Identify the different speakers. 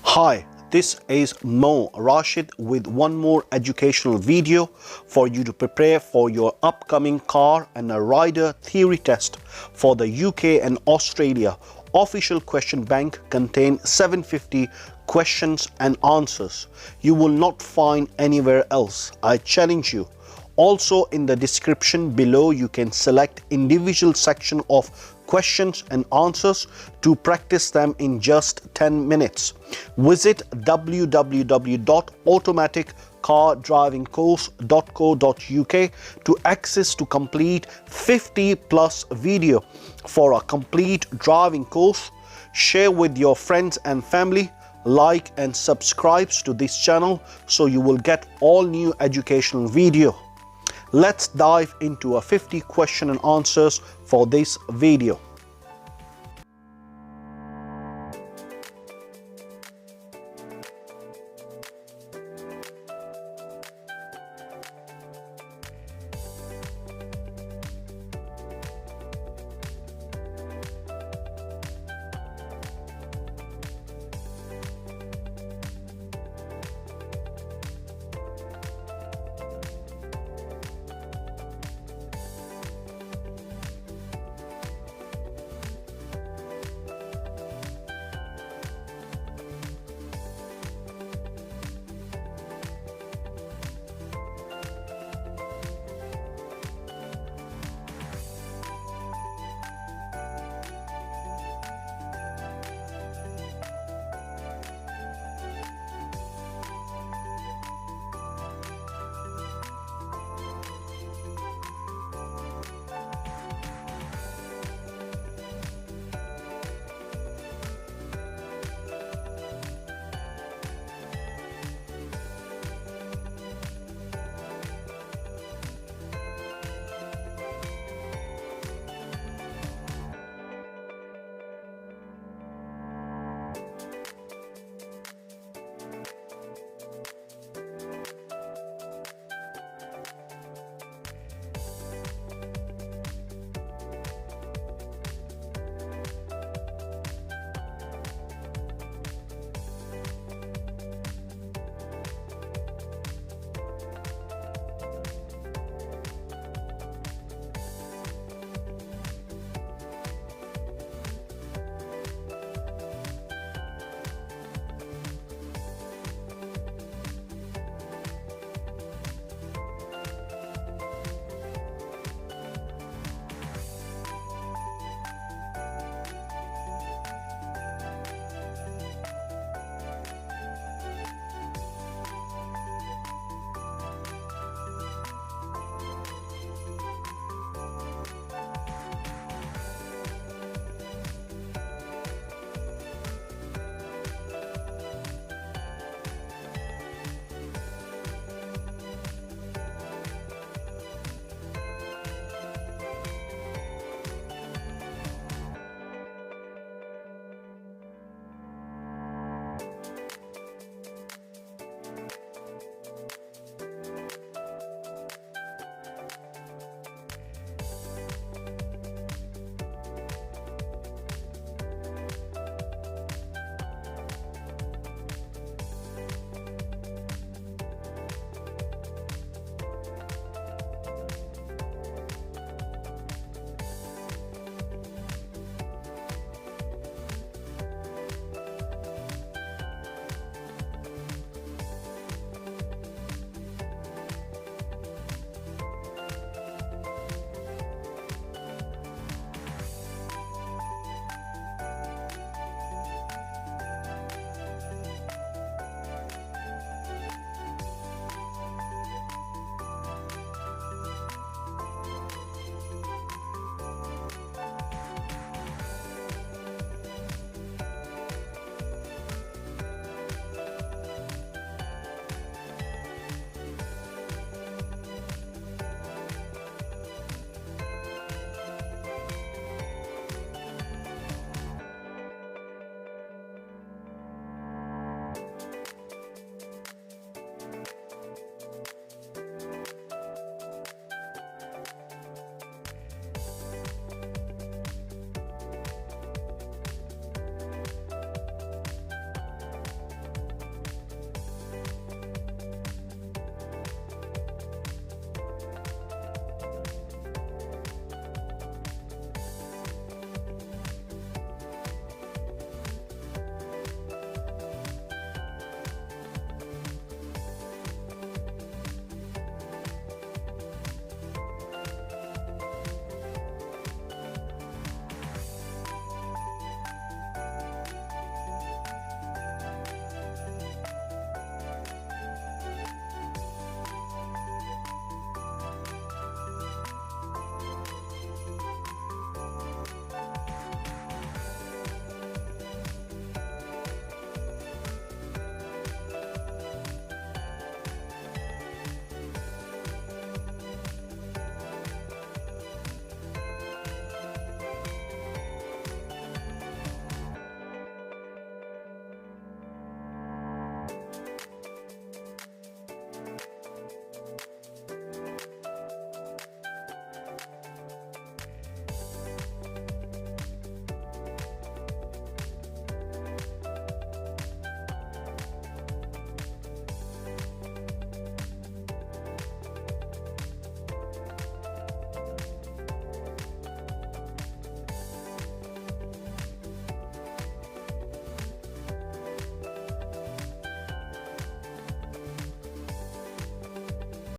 Speaker 1: Hi, this is Mo Rashid with one more educational video for you to prepare for your upcoming car and a rider theory test for the UK and Australia. Official question bank contain 750 questions and answers you will not find anywhere else. I challenge you. Also in the description below you can select individual section of questions and answers to practice them in just 10 minutes. Visit www.automaticcar-driving-course.co.uk to access to complete 50 plus video for a complete driving course. Share with your friends and family. Like and subscribe to this channel so you will get all new educational video. Let's dive into a 50 question and answers for this video.